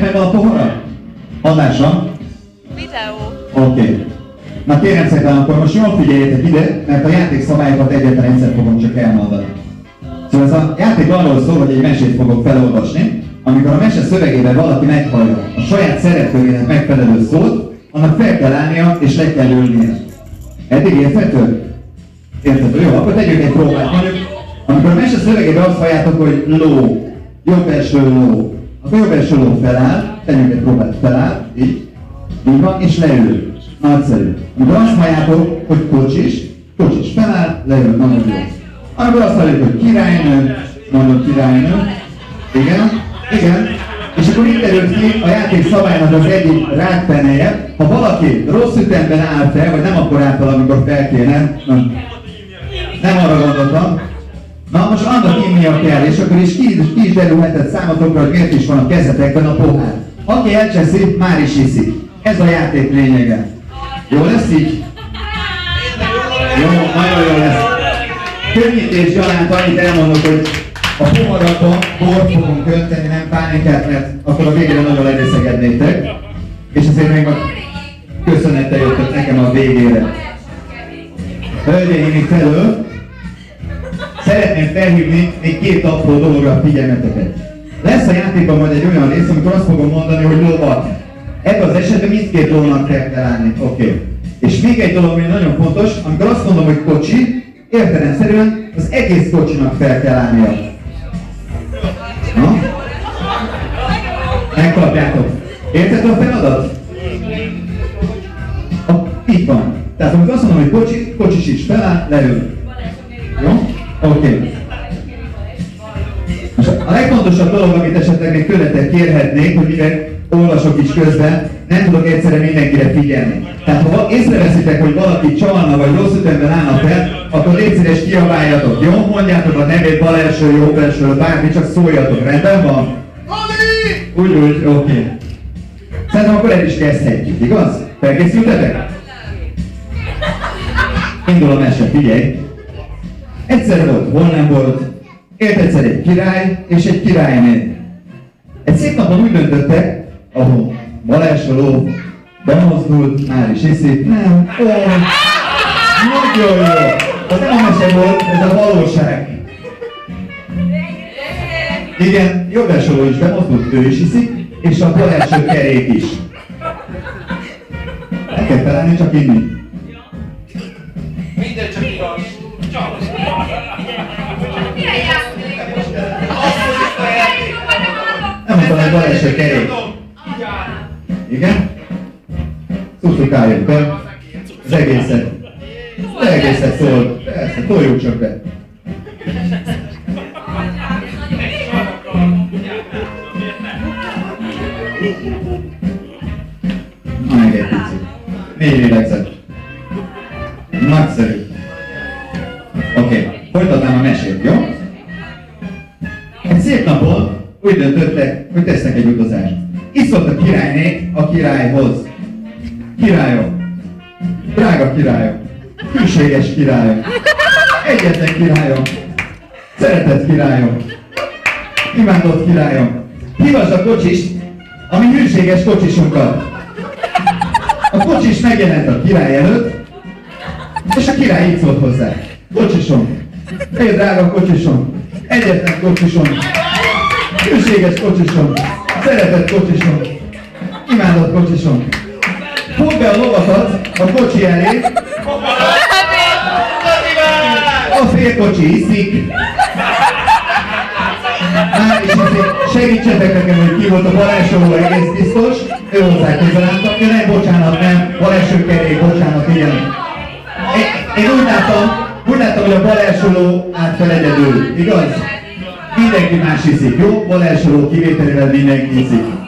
meg van a pohara? Adásra? Videó. Oké. Na kérem szépen, akkor most jól figyeljetek ide, mert a játék szabályokat egyetlen egyszer fogom csak elmondani. Szóval ez a játék arról szól, hogy egy mesét fogok felolvasni, amikor a mese szövegében valaki meghallja a saját szerepkörének megfelelő szót, annak fel kell állnia és le kell ülnie. Eddig érthető? Érthető? Jó, akkor tegyük egy próbát. Mondjuk, amikor a mese szövegében azt halljátok, hogy ló, jobb első ló, akkor jobb első ló feláll, tegyük egy próbát, feláll, így van, és leül. Nagyszerű. Amikor azt halljátok, hogy kocsis feláll, leül, nagyon jó. Amikor azt halljuk, hogy királynő, mondom királynő, igen, és akkor itt derült ki a játék szabálynak az egyik rákpeneje, ha valaki rossz ütemben áll fel, vagy nem akkor áll fel, amikor fel kéne, nem arra gondoltam. Na most annak innia kell, és akkor is ki is derülhetett számotokra, hogy miért is van a kezetekben a pohár. Aki elcseszi, már is iszik. Ez a játék lényege. Jó lesz így? Jó, nagyon jó lesz. Könnyítés gyanánt annyit elmondok, hogy a poharakban bort fogunk önteni, nem pánikát, mert akkor a végére nagyon lerészegednétek. És azért még köszönettel jöttök nekem a végére. Hölgyeim, itt elő szeretném felhívni még két apró dologra a figyelmeteket. Lesz a játékban majd egy olyan rész, amikor azt fogom mondani, hogy lovak. Ebben az esetben mindkét lónak fel kell állni. Oké. És még egy dolog, ami nagyon fontos, amikor azt mondom, hogy kocsi, értelemszerűen az egész kocsinak fel kell állnia. Na? Megkapjátok. Érted a feladat? Itt van. Tehát amikor azt mondom, hogy kocsis is feláll, leül. Jó? Oké. A legfontosabb dolog, amit esetleg még tőletek kérhetnék, hogy mivel olvasok is közben, nem tudok egyszerre mindenkire figyelni. Tehát ha észreveszitek, hogy valaki csalna vagy rossz ütemben állna fel, akkor légy szíves, kiabáljatok. Jó? Mondjátok a nevét, bal első, jobb első, bármi, csak szóljatok. Rendben van? Úgy, oké. Szerintem akkor el is kezdhetjük, igaz? Felkészültetek? Indul a mese, figyelj! Egyszer volt, hol nem volt. Élt egyszer egy király és egy királyné. Egy szép napon úgy döntöttek, ahol bal első ló bemozdult, már is iszik. Nem, nagyon jó! Az nem a mese volt, ez a valóság. Igen, jobb első ló is bemozdult, ő is iszik, és a bal első kerék is. El kell felállni, csak inni. Minden csak igaz. Csak. Nem mondtam, hogy bal első kerék. Igen? Cucukáljuk be. Az egészet. Az egészet szól. Persze, toljuk csak be. Na, még egy picit. Mély lélegzet. Nagyszerű. Oké, folytatnám a mesét, jó? Egy szép napon úgy döntöttek, hogy tesznek egy utazást. Itt szólt a királyné a királyhoz. Királyom, drága királyom, hűséges királyom, egyetlen királyom, szeretett királyom, imádott királyom, hívasd a kocsist, a mi hűséges kocsisunkat. A kocsis megjelent a király előtt, és a király így szólt hozzá. Kocsisom, én drága kocsisom, egyetlen kocsisom, hűséges kocsisom, szeretett kocsisom, imádott kocsisom. Fogd be a lovakat a kocsi elé, a félkocsi iszik. Már is azért segítsetek nekem, hogy ki volt a bal első ló, egész biztos. Ő hozzá közel álltam, ja nem, bocsánat, nem, bal első kerék, bocsánat, igen. Én úgy láttam, hogy a bal első ló állt fel egyedül, igaz? Mindenki más iszik, jó? Bal első ló kivételével mindenki iszik.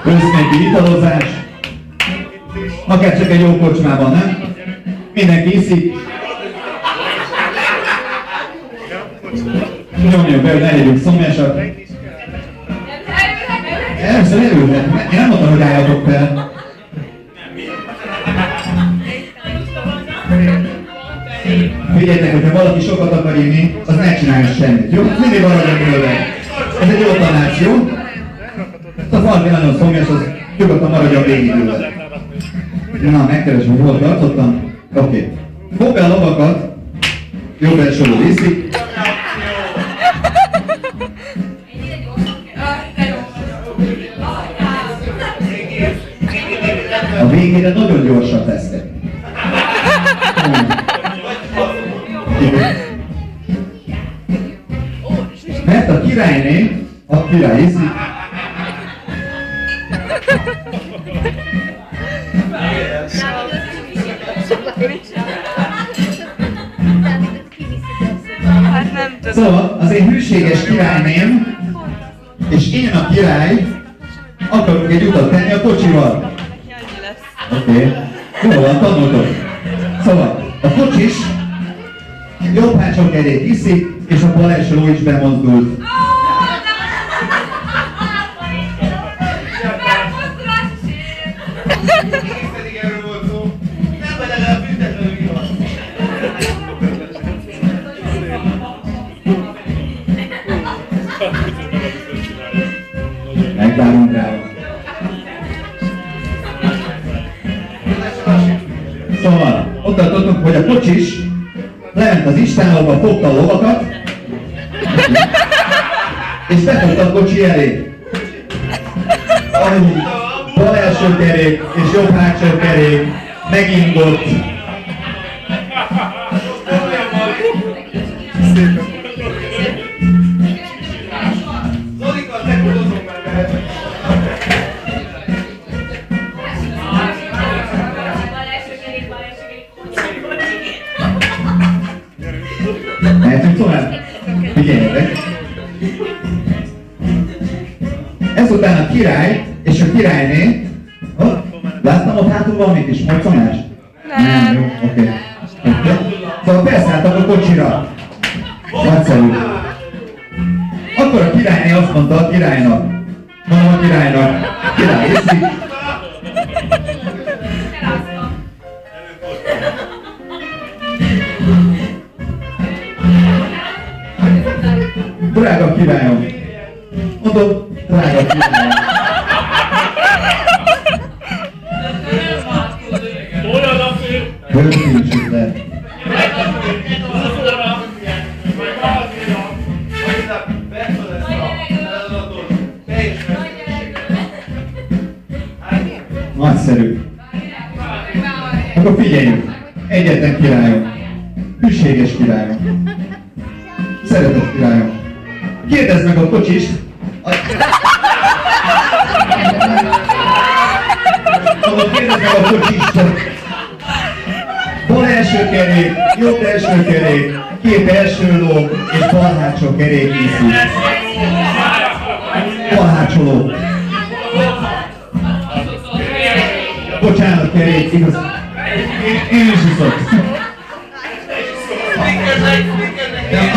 Központi italozás, akár csak egy jó kocsmában, nem? Mindenki iszik. Nyomjuk be, hogy ne legyünk szomjasak. Először elülhetünk. Én nem mondtam, hogy álljatok fel. Figyeljetek, hogyha valaki sokat akar inni, az ne csináljon semmit, jó? Mindig maradjon ülve. Ez egy jó tanács, jó? A valaki nagyon szomjas, az nyugodtan maradjon végig ülve. Na, megkeresem, hogy hol tartottam. Oké. Fogd be a lovakat. Jó belső viszik. A végére nagyon gyorsan tesztek. Mert a királyné, a király iszik. Szóval az én hűséges királyném, és én a király akarunk egy utat tenni a kocsival. Oké. Jó van, tanultok. Szóval a kocsis jobb hátsó kerék iszik, és a bal első ló is bemozdult. Megvárunk rá. Szóval, ott tartottunk, hogy a kocsis lement az istállóba, fogta a lovakat, és befogta a kocsi elé. Bal első kerék és jobb hátsó kerék megingott. Mehetünk tovább? Figyeljetek! Ezután a király és a királyné... Láttam ott hátul valamit is? Moccomás? Nem. Jó, oké. Szóval felszálltak a kocsira. Nagyszerű. Akkor a királyné azt mondta a királynak. Mondom a királynak. Király iszik. Drága királyom! Mondom, drága királyom! Hölgykincsük le! Nagyszerű! Akkor figyeljünk! Egyetlen királyom! Hűséges királyom! Szeretett királyom! Kérdezd meg a kocsist! Kérdezd meg a kocsist! Bal első kerék, jobb első kerék, két első ló és bal hátsó kerék iszik. Bal hátsó ló. Bocsánat, kerék, igaz. Én is iszok.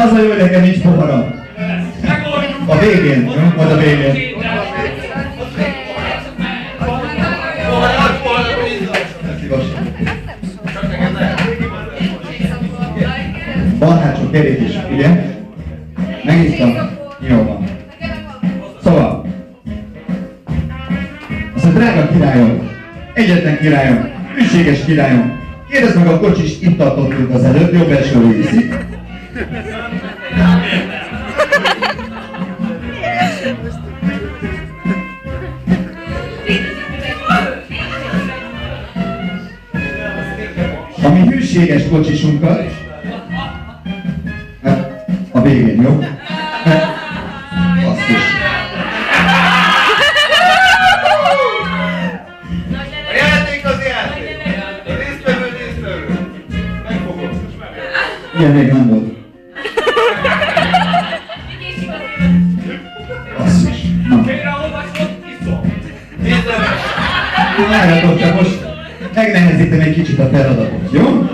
Az a jó, hogy nekem nincs poharam. A végén, jó? Majd a végén. Bal hátsó kerék is, ugye? Megittam? Jó van. Szóval. Azt a drága királyom, egyetlen királyom, hűséges királyom, kérdezd meg a kocsis, itt tartottunk az előtt, jobb elsőről viszik. A mi hűséges kocsisunkat, hát a végén, jó? Azt is. A játék az játék! A résztvevő! Megfogom. Ilyen még nem volt. Azt is. Na. Várjatok, csak most megnehezítem egy kicsit a feladatot, jó?